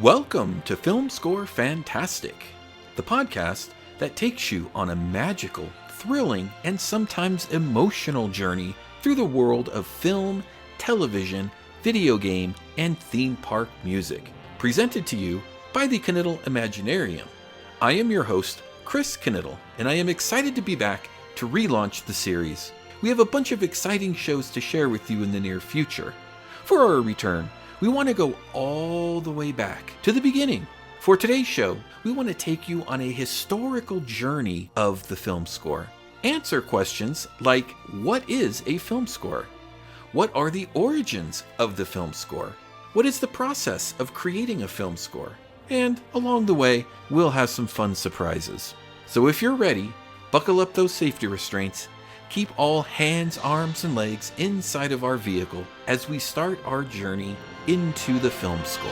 Welcome to Filmscore Fantastic, the podcast that takes you on a magical, thrilling, and sometimes emotional journey through the world of film, television, video game, and theme park music, presented to you by the Knittel Imaginarium. I am your host, Chris Knittel, and I am excited to be back to relaunch the series. We have a bunch of exciting shows to share with you in the near future. For our return, we want to go all the way back to the beginning. For today's show, we want to take you on a historical journey of the film score. Answer questions like, what is a film score? What are the origins of the film score? What is the process of creating a film score? And along the way, we'll have some fun surprises. So if you're ready, buckle up those safety restraints. Keep all hands, arms, and legs inside of our vehicle as we start our journey into the film score.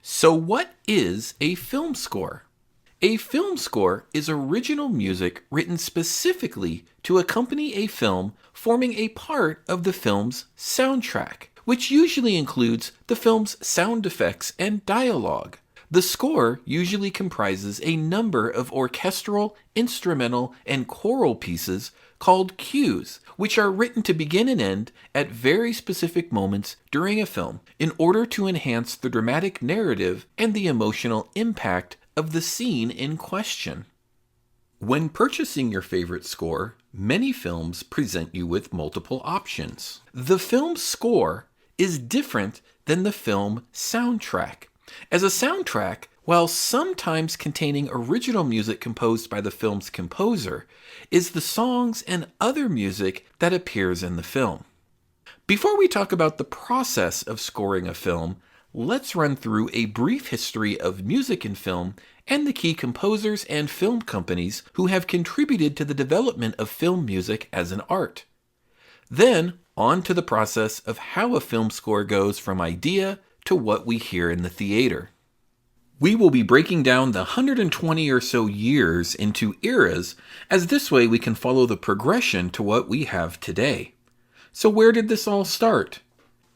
So what is a film score? A film score is original music written specifically to accompany a film, forming a part of the film's soundtrack, which usually includes the film's sound effects and dialogue. The score usually comprises a number of orchestral, instrumental, and choral pieces called cues, which are written to begin and end at very specific moments during a film in order to enhance the dramatic narrative and the emotional impact of the scene in question. When purchasing your favorite score, many films present you with multiple options. The film score is different than the film soundtrack. As a soundtrack, while sometimes containing original music composed by the film's composer, is the songs and other music that appears in the film. Before we talk about the process of scoring a film, let's run through a brief history of music in film and the key composers and film companies who have contributed to the development of film music as an art. Then, on to the process of how a film score goes from idea to what we hear in the theater. We will be breaking down the 120 or so years into eras, as this way we can follow the progression to what we have today. So where did this all start?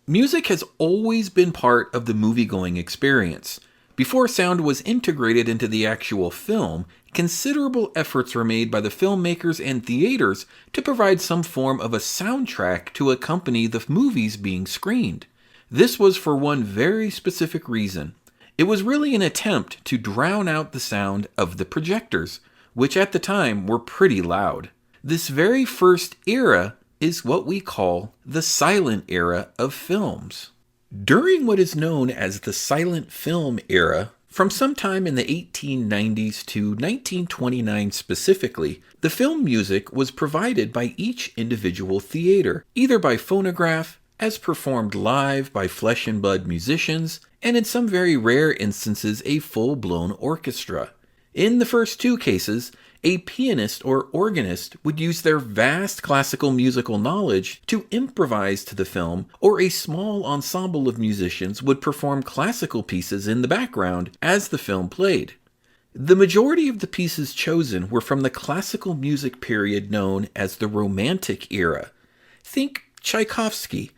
Music has always been part of the movie-going experience. Before sound was integrated into the actual film, considerable efforts were made by the filmmakers and theaters to provide some form of a soundtrack to accompany the movies being screened. This was for one very specific reason. It was really an attempt to drown out the sound of the projectors, which at the time were pretty loud. This very first era is what we call the silent era of films. During what is known as the silent film era, from sometime in the 1890s to 1929 specifically, the film music was provided by each individual theater, either by phonograph, as performed live by flesh and blood musicians, and in some very rare instances a full-blown orchestra. In the first two cases, a pianist or organist would use their vast classical musical knowledge to improvise to the film, or a small ensemble of musicians would perform classical pieces in the background as the film played. The majority of the pieces chosen were from the classical music period known as the Romantic era. Think Tchaikovsky,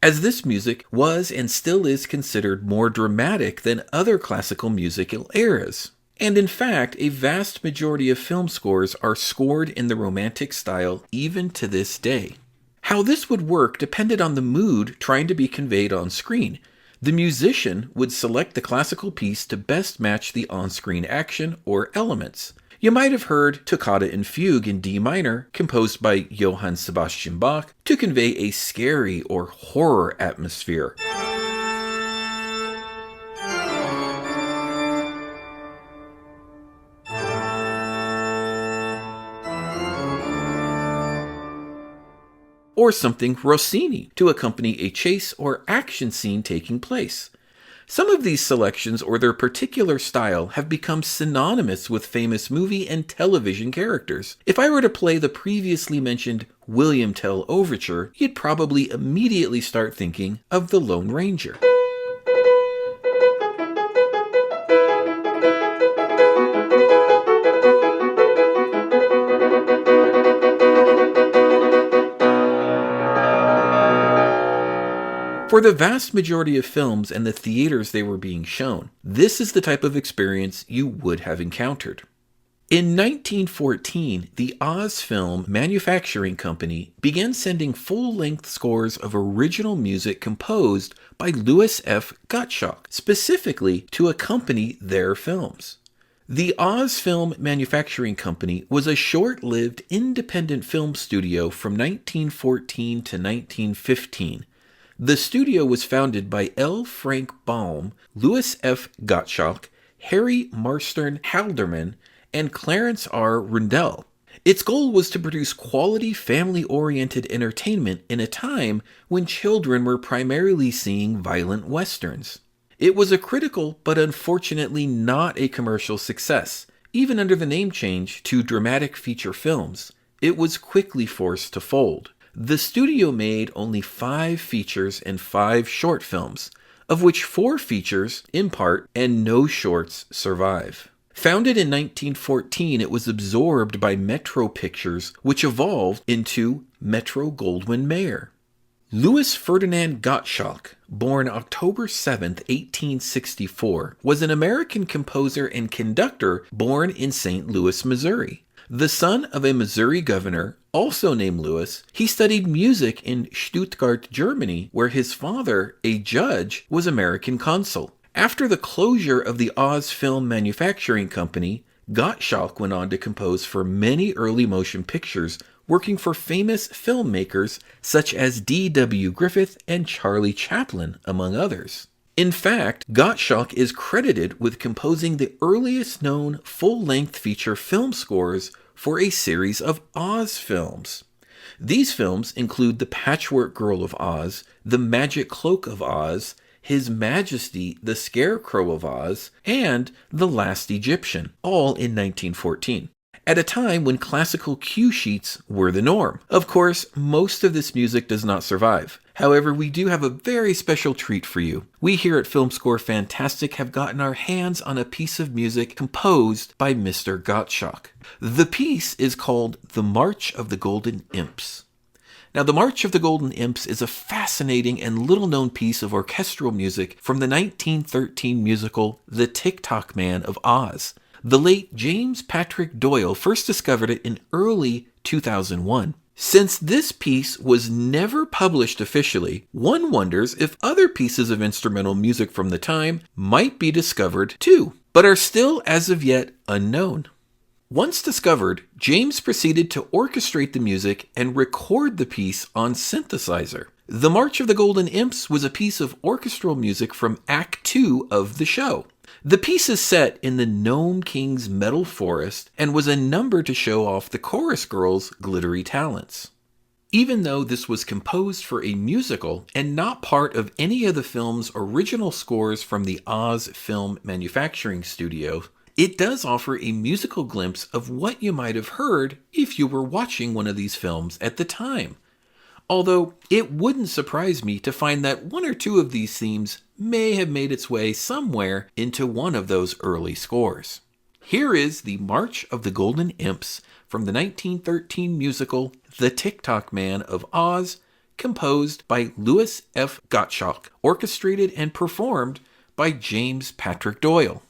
as this music was and still is considered more dramatic than other classical musical eras. And in fact, a vast majority of film scores are scored in the Romantic style even to this day. How this would work depended on the mood trying to be conveyed on screen. The musician would select the classical piece to best match the on-screen action or elements. You might have heard Toccata and Fugue in D minor, composed by Johann Sebastian Bach, to convey a scary or horror atmosphere. Or something Rossini to accompany a chase or action scene taking place. Some of these selections or their particular style have become synonymous with famous movie and television characters. If I were to play the previously mentioned William Tell Overture, you'd probably immediately start thinking of The Lone Ranger. For the vast majority of films and the theaters they were being shown, this is the type of experience you would have encountered. In 1914, the Oz Film Manufacturing Company began sending full-length scores of original music composed by Louis F. Gottschalk, specifically to accompany their films. The Oz Film Manufacturing Company was a short-lived independent film studio from 1914 to 1915. The studio was founded by L. Frank Baum, Louis F. Gottschalk, Harry Marston Halderman, and Clarence R. Rundell. Its goal was to produce quality family-oriented entertainment in a time when children were primarily seeing violent westerns. It was a critical but unfortunately not a commercial success. Even under the name change to Dramatic Feature Films, it was quickly forced to fold. The studio made only 5 features and 5 short films, of which 4 features, in part, and no shorts survive. Founded in 1914, it was absorbed by Metro Pictures, which evolved into Metro-Goldwyn-Mayer. Louis Ferdinand Gottschalk, born October 7, 1864, was an American composer and conductor born in St. Louis, Missouri. The son of a Missouri governor, also named Louis, he studied music in Stuttgart, Germany, where his father, a judge, was American consul. After the closure of the Oz Film Manufacturing Company, Gottschalk went on to compose for many early motion pictures, working for famous filmmakers such as D.W. Griffith and Charlie Chaplin, among others. In fact, Gottschalk is credited with composing the earliest known full-length feature film scores for a series of Oz films. These films include The Patchwork Girl of Oz, The Magic Cloak of Oz, His Majesty the Scarecrow of Oz, and The Last Egyptian, all in 1914. At a time when classical cue sheets were the norm. Of course, most of this music does not survive. However, we do have a very special treat for you. We here at Filmscore Fantastic have gotten our hands on a piece of music composed by Mr. Gottschalk. The piece is called The March of the Golden Imps. Now, The March of the Golden Imps is a fascinating and little-known piece of orchestral music from the 1913 musical The Tick-Tock Man of Oz. The late James Patrick Doyle first discovered it in early 2001. Since this piece was never published officially, one wonders if other pieces of instrumental music from the time might be discovered too, but are still as of yet unknown. Once discovered, James proceeded to orchestrate the music and record the piece on synthesizer. The March of the Golden Imps was a piece of orchestral music from Act 2 of the show. The piece is set in the Gnome King's metal forest and was a number to show off the chorus girls' glittery talents. Even though this was composed for a musical and not part of any of the film's original scores from the Oz Film Manufacturing Studio, it does offer a musical glimpse of what you might have heard if you were watching one of these films at the time. Although it wouldn't surprise me to find that one or two of these themes may have made its way somewhere into one of those early scores. Here is The March of the Golden Imps from the 1913 musical The Tick-Tock Man of Oz, composed by Louis F. Gottschalk, orchestrated and performed by James Patrick Doyle.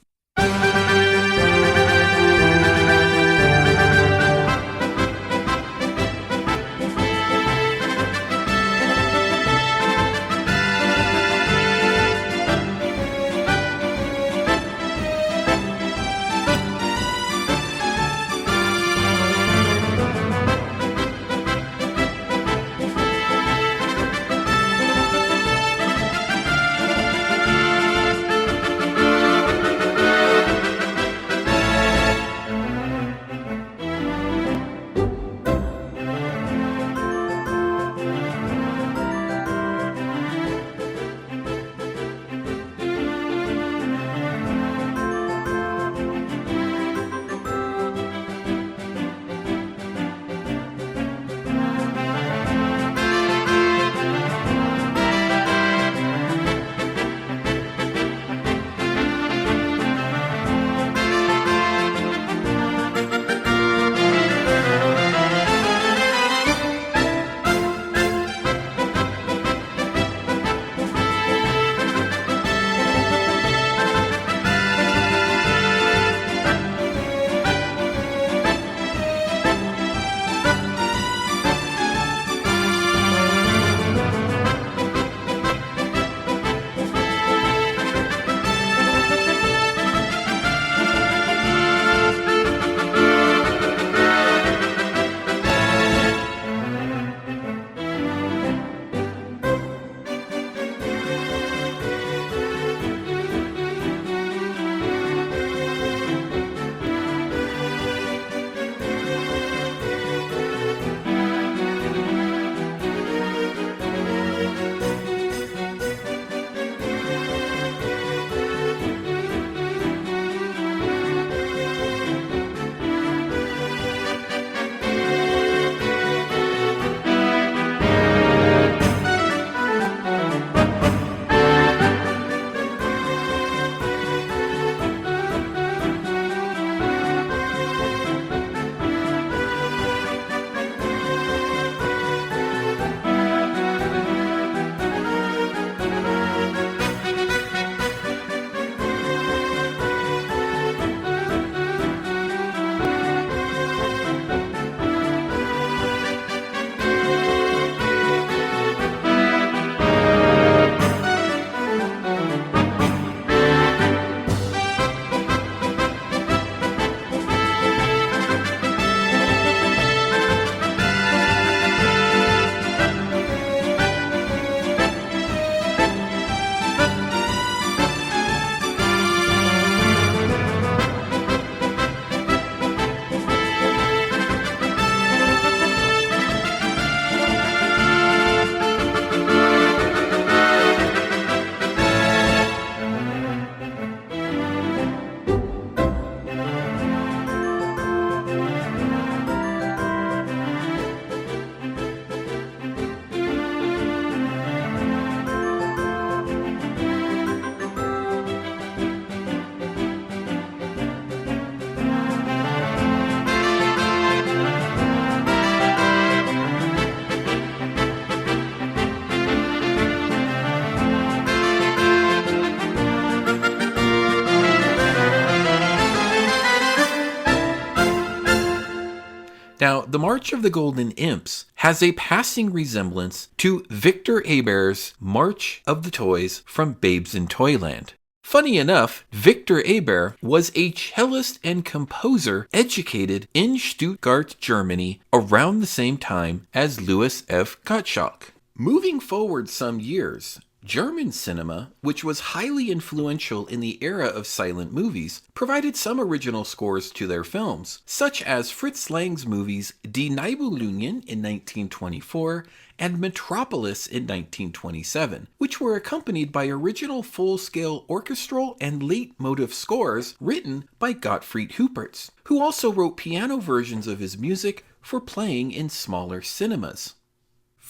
The March of the Golden Imps has a passing resemblance to Victor Hebert's March of the Toys from Babes in Toyland. Funny enough, Victor Hebert was a cellist and composer educated in Stuttgart, Germany around the same time as Louis F. Gottschalk. Moving forward some years, German cinema, which was highly influential in the era of silent movies, provided some original scores to their films, such as Fritz Lang's movies Die Nibelungen in 1924 and Metropolis in 1927, which were accompanied by original full-scale orchestral and leitmotif scores written by Gottfried Huppertz, who also wrote piano versions of his music for playing in smaller cinemas.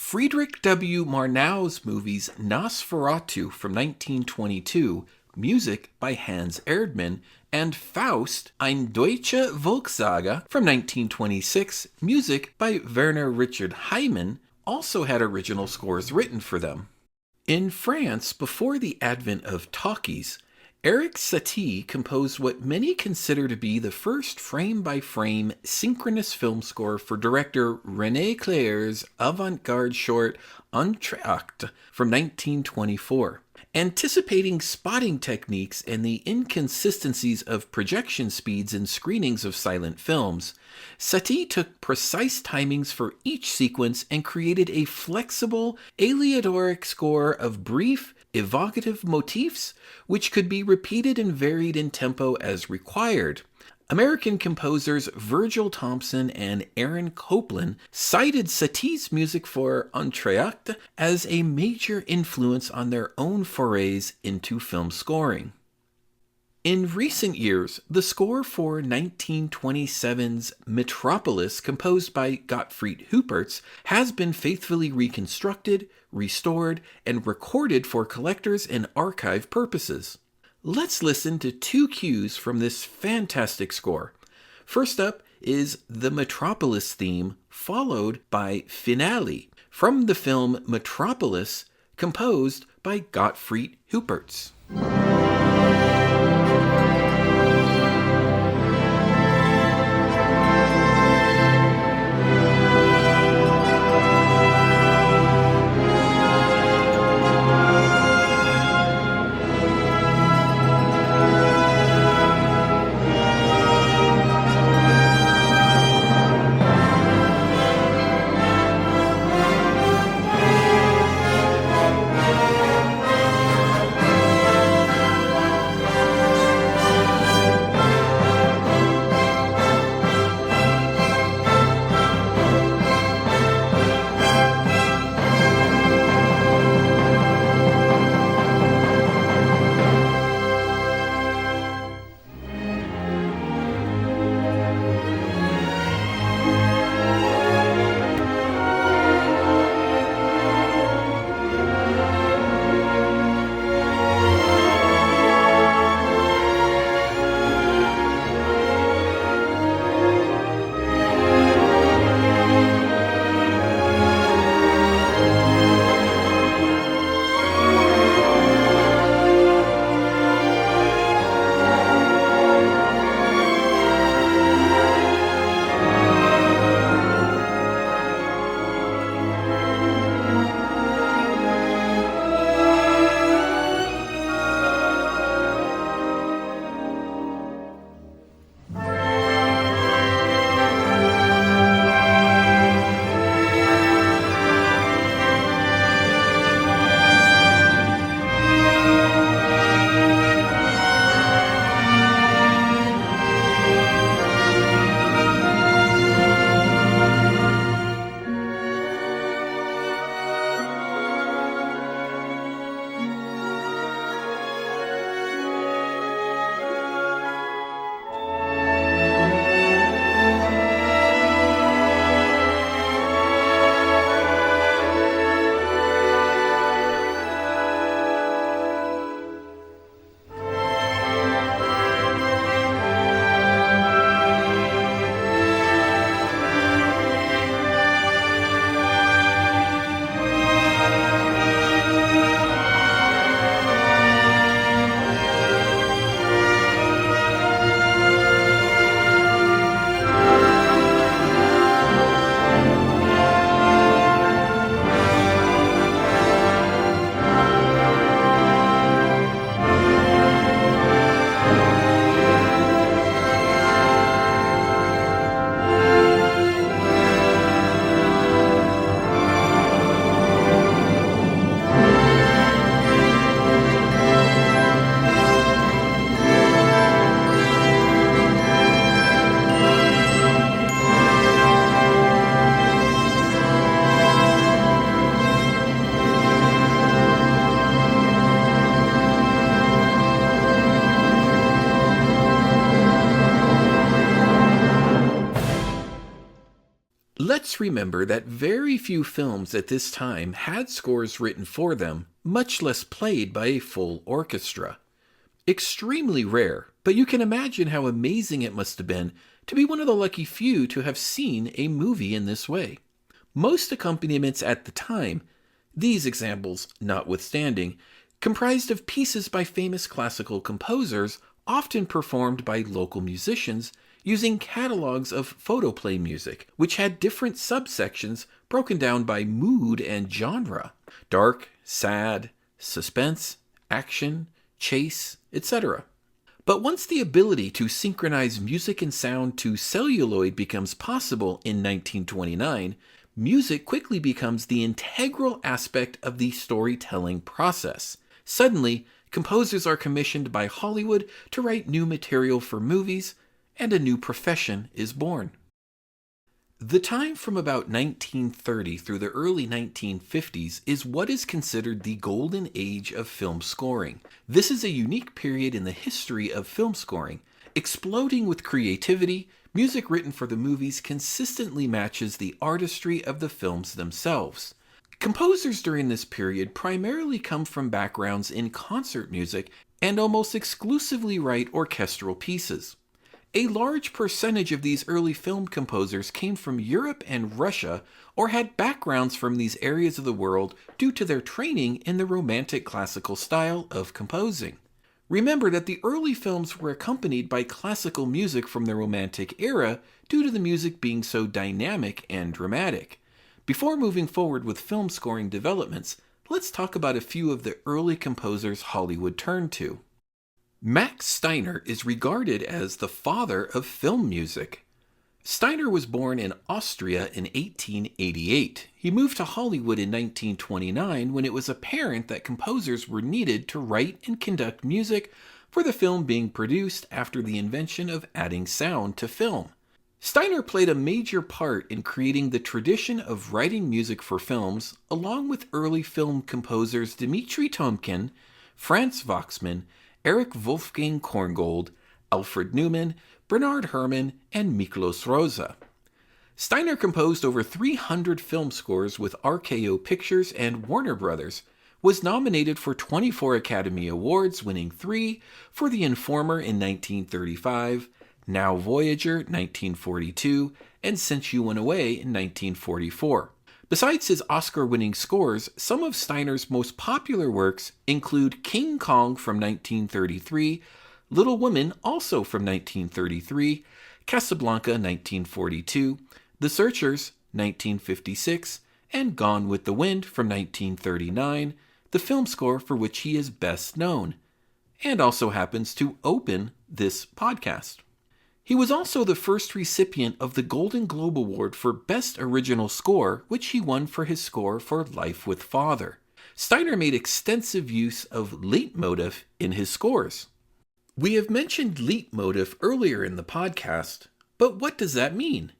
Friedrich W. Murnau's movies Nosferatu from 1922, music by Hans Erdmann, and Faust, Ein Deutsche Volkssaga from 1926, music by Werner Richard Heimann, also had original scores written for them. In France, before the advent of talkies, Erich Satie composed what many consider to be the first frame-by-frame synchronous film score for director René Clair's avant-garde short Entr'acte from 1924. Anticipating spotting techniques and the inconsistencies of projection speeds in screenings of silent films, Satie took precise timings for each sequence and created a flexible, aleatoric score of brief, evocative motifs which could be repeated and varied in tempo as required. American composers Virgil Thompson and Aaron Copland cited Satie's music for Entr'acte as a major influence on their own forays into film scoring. In recent years, the score for 1927's Metropolis, composed by Gottfried Huppertz, has been faithfully reconstructed, restored, and recorded for collectors and archive purposes. Let's listen to two cues from this fantastic score. First up is the Metropolis theme, followed by Finale, from the film Metropolis, composed by Gottfried Huppertz. must remember that very few films at this time had scores written for them, much less played by a full orchestra. Extremely rare, but you can imagine how amazing it must have been to be one of the lucky few to have seen a movie in this way. Most accompaniments at the time, these examples notwithstanding, comprised of pieces by famous classical composers, often performed by local musicians, using catalogs of photoplay music, which had different subsections broken down by mood and genre: dark, sad, suspense, action, chase, etc. But once the ability to synchronize music and sound to celluloid becomes possible in 1929, music quickly becomes the integral aspect of the storytelling process. Suddenly, composers are commissioned by Hollywood to write new material for movies, and a new profession is born. The time from about 1930 through the early 1950s is what is considered the golden age of film scoring. This is a unique period in the history of film scoring. Exploding with creativity, music written for the movies consistently matches the artistry of the films themselves. Composers during this period primarily come from backgrounds in concert music and almost exclusively write orchestral pieces. A large percentage of these early film composers came from Europe and Russia or had backgrounds from these areas of the world due to their training in the Romantic classical style of composing. Remember that the early films were accompanied by classical music from the Romantic era due to the music being so dynamic and dramatic. Before moving forward with film scoring developments, let's talk about a few of the early composers Hollywood turned to. Max Steiner is regarded as the father of film music. Steiner was born in Austria in 1888. He moved to Hollywood in 1929 when it was apparent that composers were needed to write and conduct music for the film being produced after the invention of adding sound to film. Steiner played a major part in creating the tradition of writing music for films, along with early film composers Dmitri Tomkin, Franz Waxman, Erich Wolfgang Korngold, Alfred Newman, Bernard Herrmann, and Miklos Rozsa. Steiner composed over 300 film scores with RKO Pictures and Warner Brothers, was nominated for 24 Academy Awards, winning 3 for The Informer in 1935, Now Voyager 1942, and Since You Went Away in 1944. Besides his Oscar-winning scores, some of Steiner's most popular works include King Kong from 1933, Little Women also from 1933, Casablanca 1942, The Searchers 1956, and Gone with the Wind from 1939, the film score for which he is best known, and also happens to open this podcast. He was also the first recipient of the Golden Globe Award for Best Original Score, which he won for his score for Life with Father. Steiner made extensive use of Leitmotif in his scores. We have mentioned Leitmotif earlier in the podcast, but what does that mean?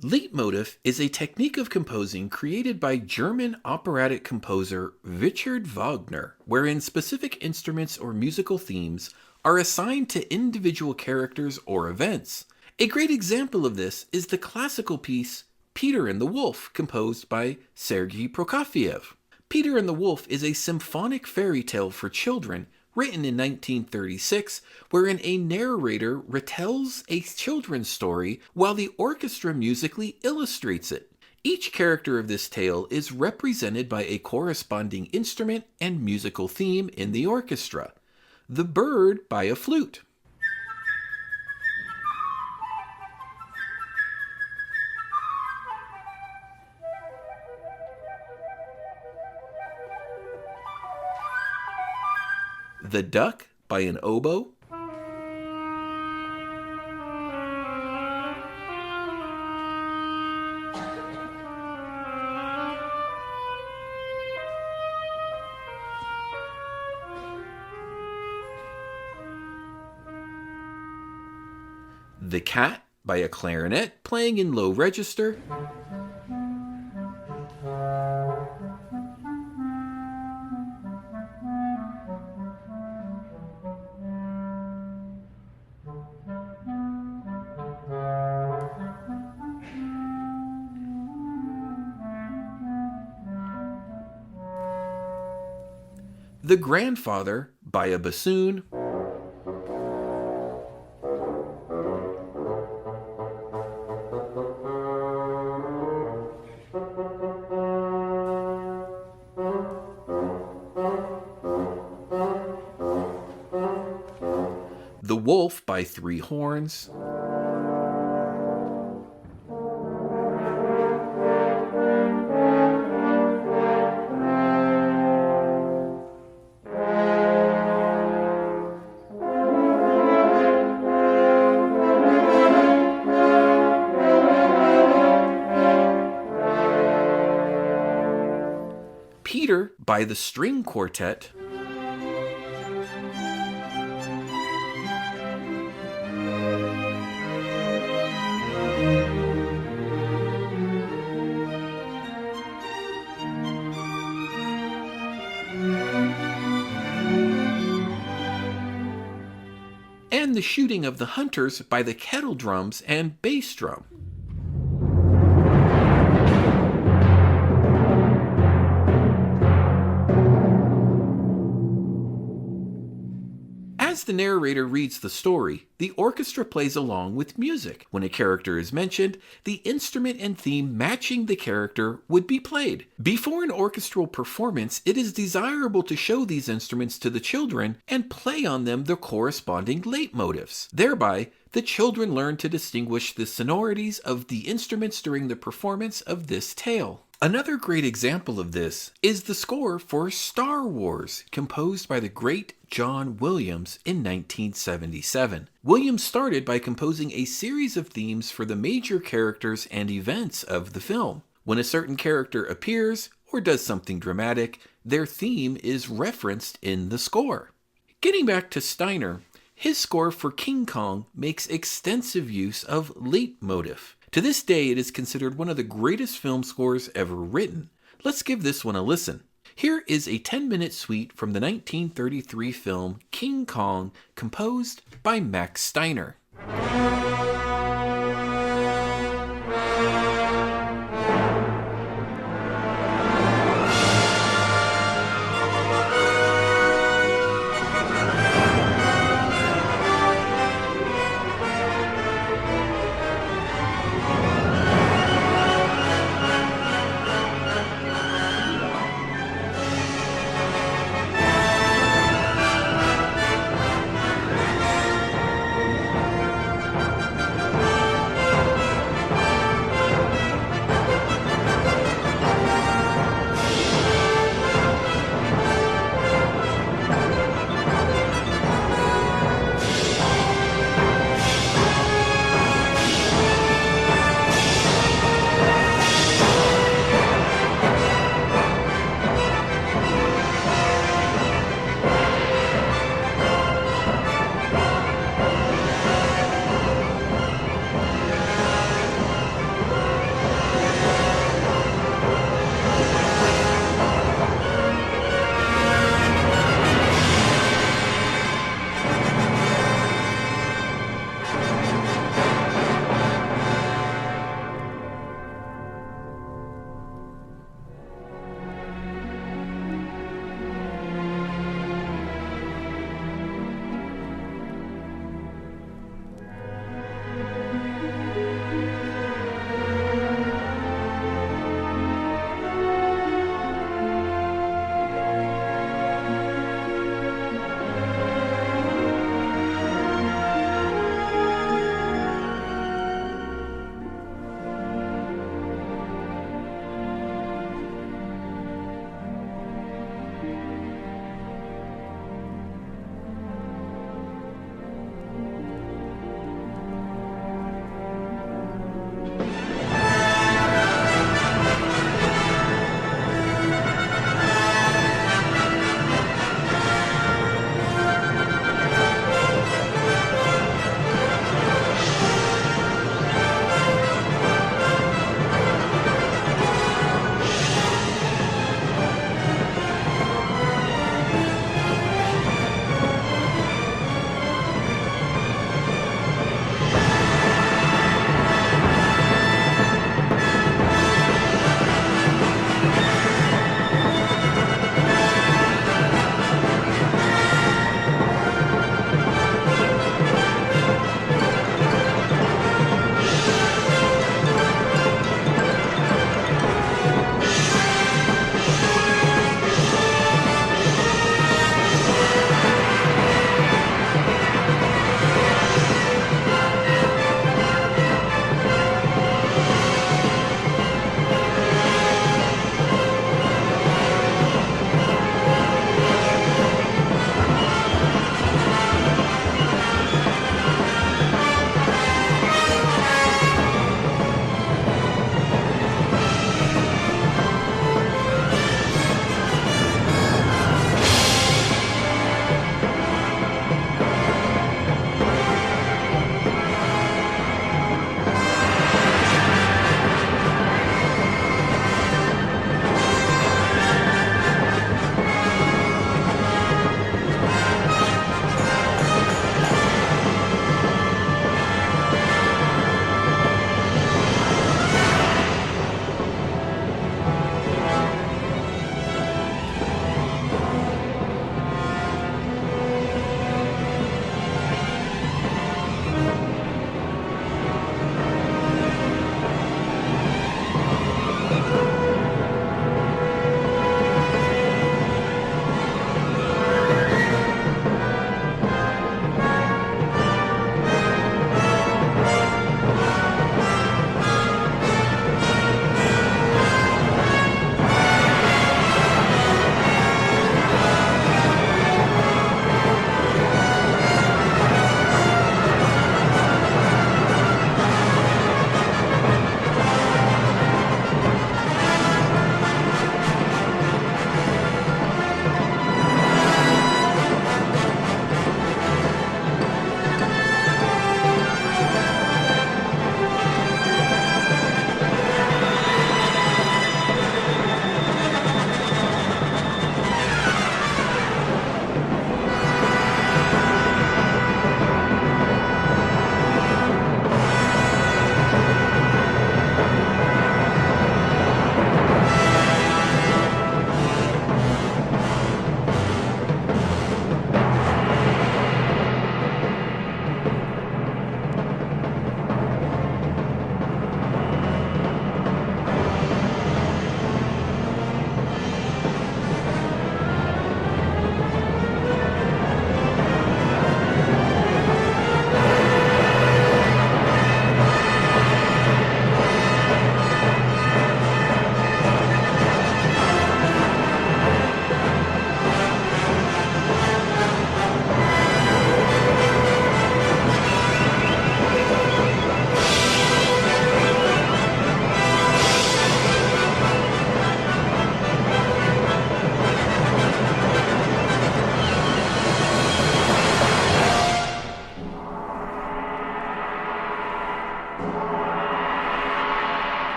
Leitmotif is a technique of composing created by German operatic composer Richard Wagner, wherein specific instruments or musical themes are assigned to individual characters or events. A great example of this is the classical piece Peter and the Wolf, composed by Sergei Prokofiev. Peter and the Wolf is a symphonic fairy tale for children written in 1936, wherein a narrator retells a children's story while the orchestra musically illustrates it. Each character of this tale is represented by a corresponding instrument and musical theme in the orchestra. The bird by a flute. The duck by an oboe. The cat by a clarinet playing in low register. The Grandfather by a bassoon, The Wolf by three horns, Peter by the string quartet, and The Shooting of the Hunters by the kettle drums and bass drum. As the narrator reads the story, the orchestra plays along with music. When a character is mentioned, the instrument and theme matching the character would be played. Before an orchestral performance, it is desirable to show these instruments to the children and play on them the corresponding leitmotifs. Thereby, the children learn to distinguish the sonorities of the instruments during the performance of this tale. Another great example of this is the score for Star Wars, composed by the great John Williams in 1977. Williams started by composing a series of themes for the major characters and events of the film. When a certain character appears or does something dramatic, their theme is referenced in the score. Getting back to Steiner, his score for King Kong makes extensive use of leitmotif. To this day, it is considered one of the greatest film scores ever written. Let's give this one a listen. Here is a 10-minute suite from the 1933 film King Kong, composed by Max Steiner.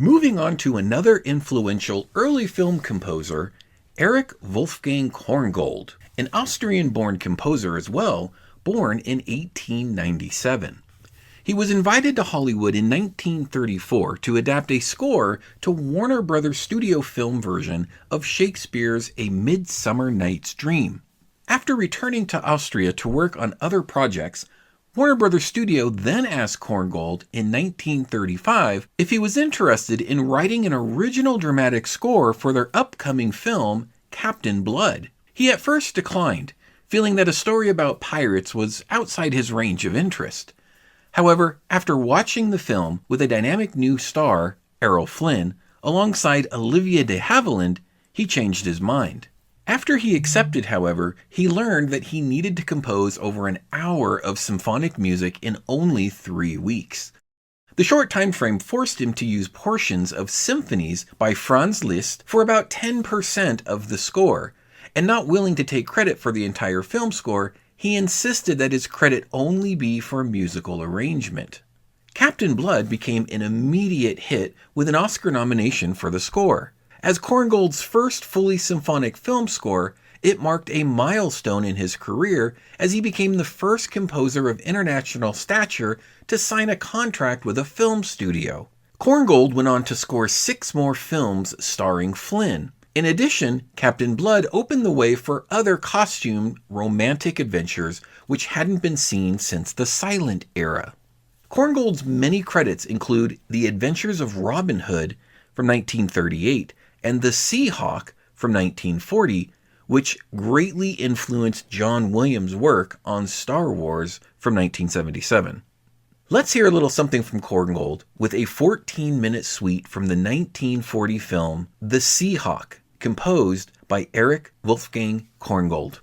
Moving on to another influential early film composer, Erich Wolfgang Korngold, an Austrian-born composer as well, born in 1897. He was invited to Hollywood in 1934 to adapt a score to Warner Brothers studio film version of Shakespeare's A Midsummer Night's Dream. After returning to Austria to work on other projects, Warner Brothers Studio then asked Korngold in 1935 if he was interested in writing an original dramatic score for their upcoming film, Captain Blood. He at first declined, feeling that a story about pirates was outside his range of interest. However, after watching the film with a dynamic new star, Errol Flynn, alongside Olivia de Havilland, he changed his mind. After he accepted, however, he learned that he needed to compose over an hour of symphonic music in only 3 weeks. The short time frame forced him to use portions of symphonies by Franz Liszt for about 10% of the score, and not willing to take credit for the entire film score, he insisted that his credit only be for musical arrangement. Captain Blood became an immediate hit with an Oscar nomination for the score. As Korngold's first fully symphonic film score, it marked a milestone in his career as he became the first composer of international stature to sign a contract with a film studio. Korngold went on to score 6 more films starring Flynn. In addition, Captain Blood opened the way for other costumed romantic adventures which hadn't been seen since the silent era. Korngold's many credits include The Adventures of Robin Hood from 1938 and The Sea Hawk from 1940, which greatly influenced John Williams' work on Star Wars from 1977. Let's hear a little something from Korngold with a 14-minute suite from the 1940 film The Sea Hawk, composed by Erich Wolfgang Korngold.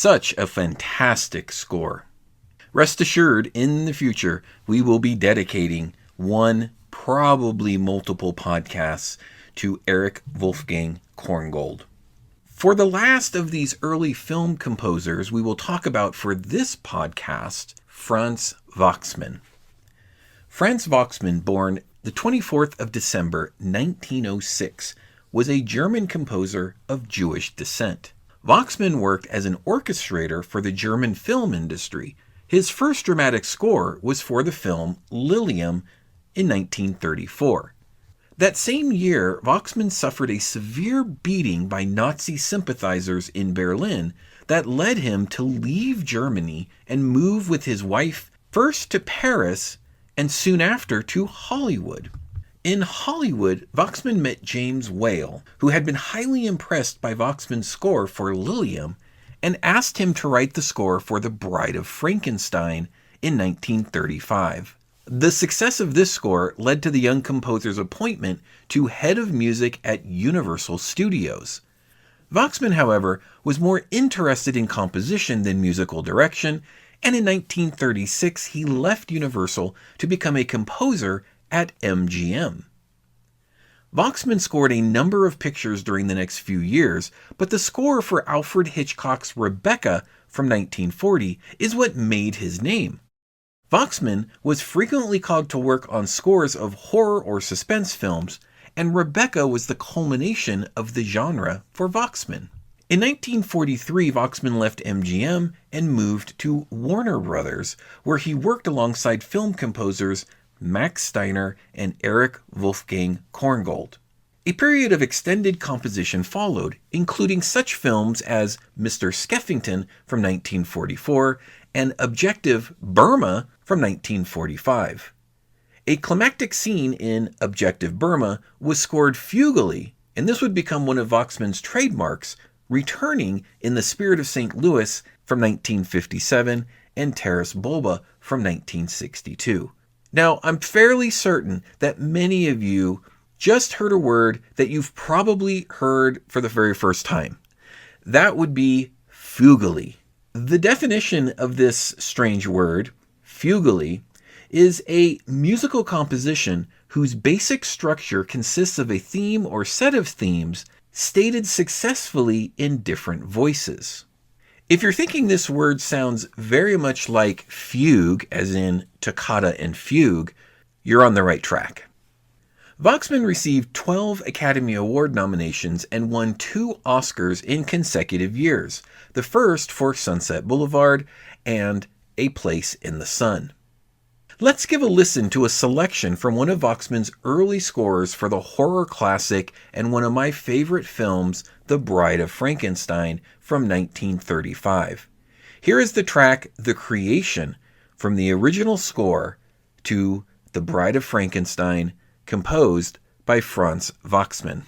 Such a fantastic score. Rest assured, in the future, we will be dedicating one, probably multiple podcasts to Erich Wolfgang Korngold. For the last of these early film composers we will talk about for this podcast, Franz Waxman. Franz Waxman, born the 24th of December 1906, was a German composer of Jewish descent. Waxman worked as an orchestrator for the German film industry. His first dramatic score was for the film Lilium in 1934. That same year, Waxman suffered a severe beating by Nazi sympathizers in Berlin that led him to leave Germany and move with his wife first to Paris and soon after to Hollywood. In Hollywood, Waxman met James Whale, who had been highly impressed by Waxman's score for Lilium and asked him to write the score for The Bride of Frankenstein in 1935. The success of this score led to the young composer's appointment to head of music at Universal Studios. Waxman, however, was more interested in composition than musical direction, and in 1936 he left Universal to become a composer at MGM. Waxman scored a number of pictures during the next few years, but the score for Alfred Hitchcock's Rebecca from 1940 is what made his name. Waxman was frequently called to work on scores of horror or suspense films, and Rebecca was the culmination of the genre for Waxman. In 1943, Waxman left MGM and moved to Warner Brothers, where he worked alongside film composers Max Steiner and Erich Wolfgang Korngold. A period of extended composition followed, including such films as Mr. Skeffington from 1944 and Objective Burma from 1945. A climactic scene in Objective Burma was scored fugally, and this would become one of Waxman's trademarks, returning in The Spirit of St. Louis from 1957 and Taras Bulba from 1962. Now, I'm fairly certain that many of you just heard a word that you've probably heard for the very first time. That would be fugally. The definition of this strange word, fugally, is a musical composition whose basic structure consists of a theme or set of themes stated successfully in different voices. If you're thinking this word sounds very much like fugue, as in toccata and fugue, you're on the right track. Waxman received 12 Academy Award nominations and won 2 Oscars in consecutive years, the first for Sunset Boulevard and A Place in the Sun. Let's give a listen to a selection from one of Waxman's early scores for the horror classic and one of my favorite films, The Bride of Frankenstein, from 1935. Here is the track The Creation from the original score to The Bride of Frankenstein, composed by Franz Waxman.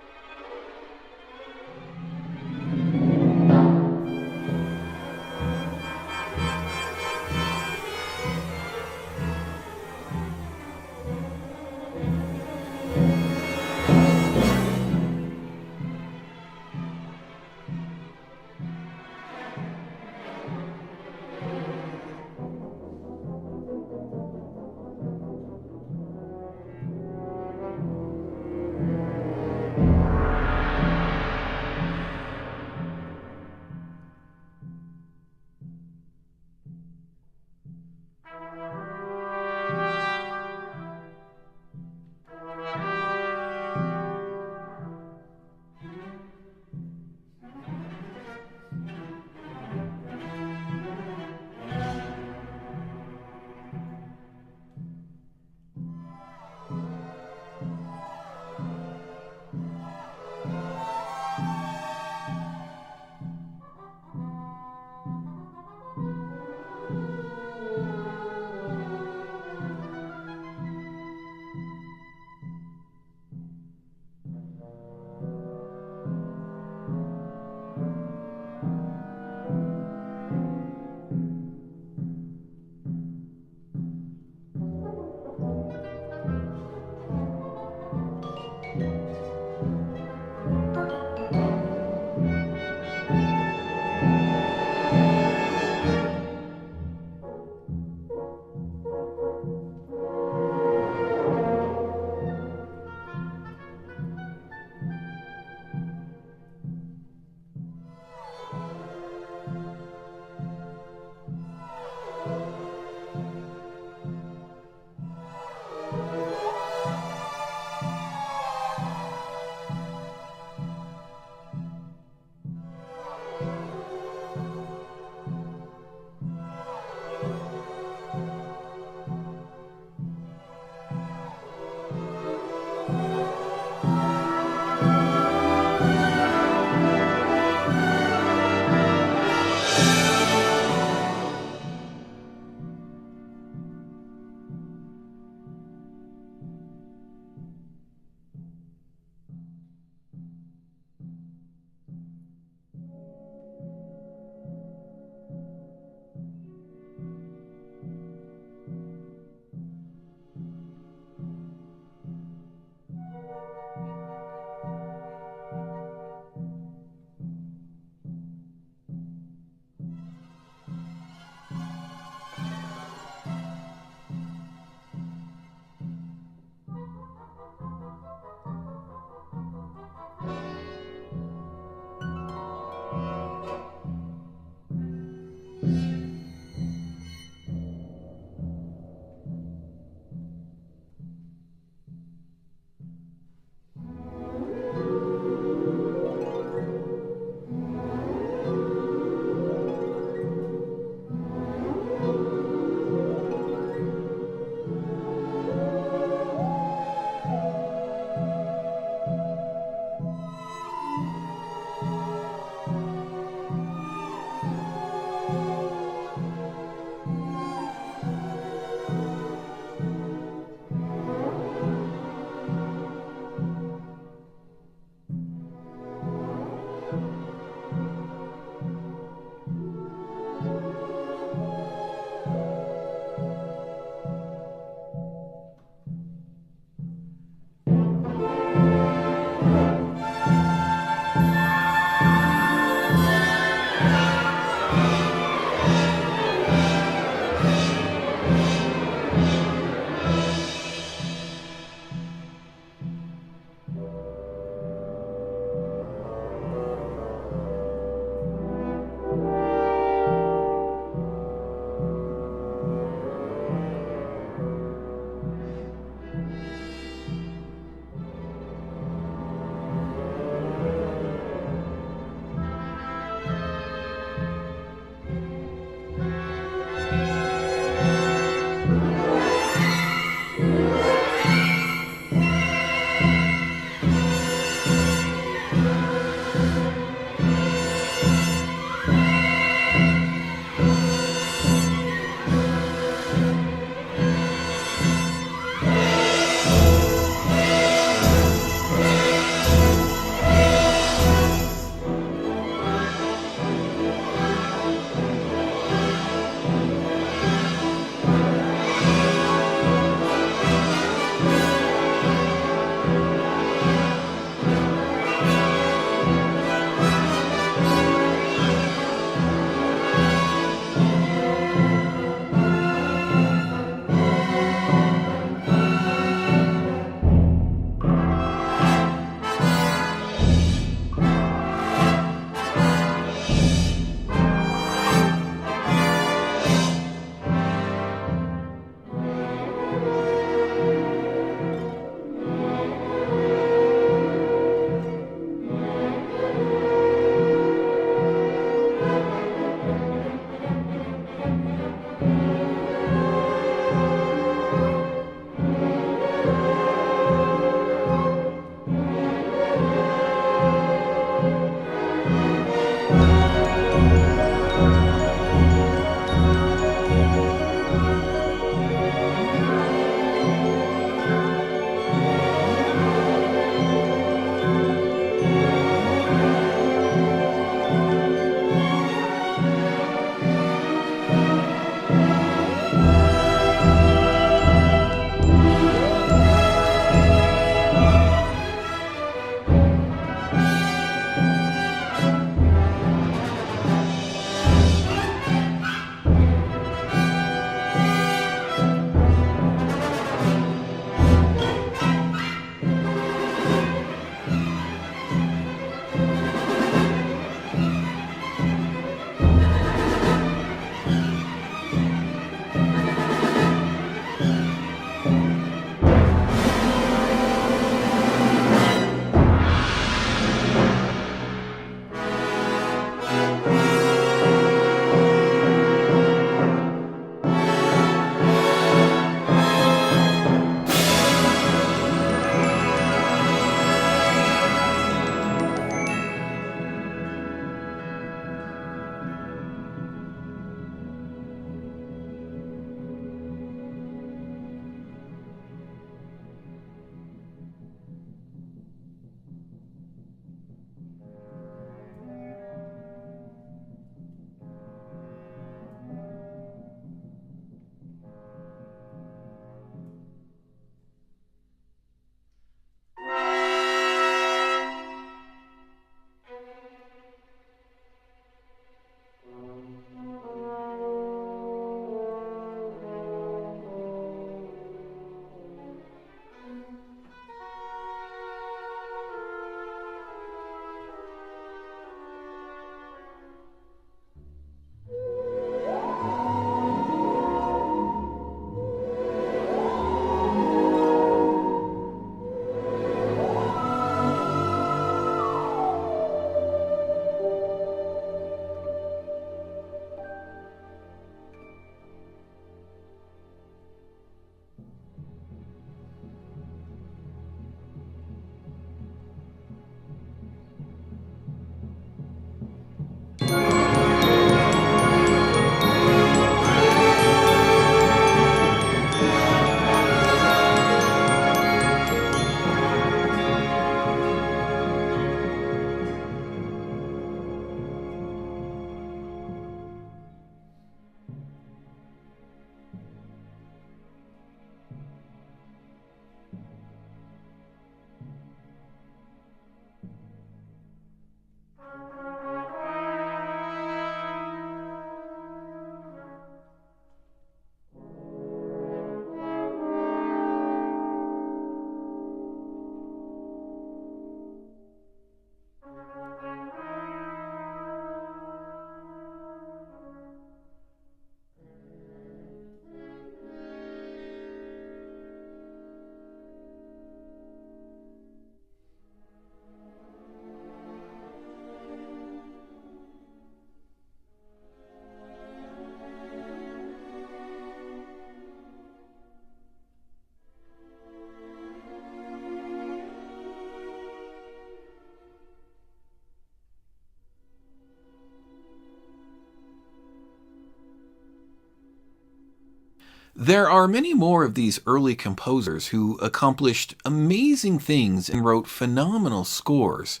There are many more of these early composers who accomplished amazing things and wrote phenomenal scores.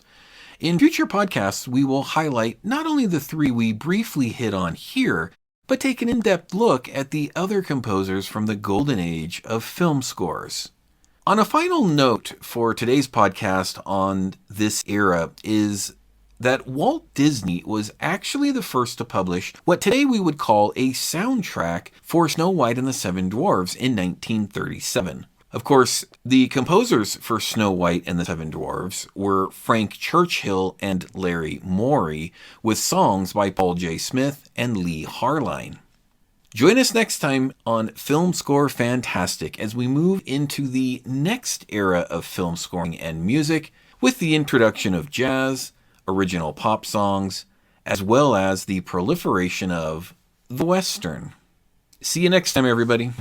In future podcasts, we will highlight not only the three we briefly hit on here, but take an in-depth look at the other composers from the golden age of film scores. On a final note for today's podcast on this era is that Walt Disney was actually the first to publish what today we would call a soundtrack for Snow White and the Seven Dwarfs in 1937. Of course, the composers for Snow White and the Seven Dwarfs were Frank Churchill and Larry Morey, with songs by Paul J. Smith and Lee Harline. Join us next time on Filmscore Fantastic as we move into the next era of film scoring and music with the introduction of jazz, original pop songs, as well as the proliferation of the Western. See you next time, everybody.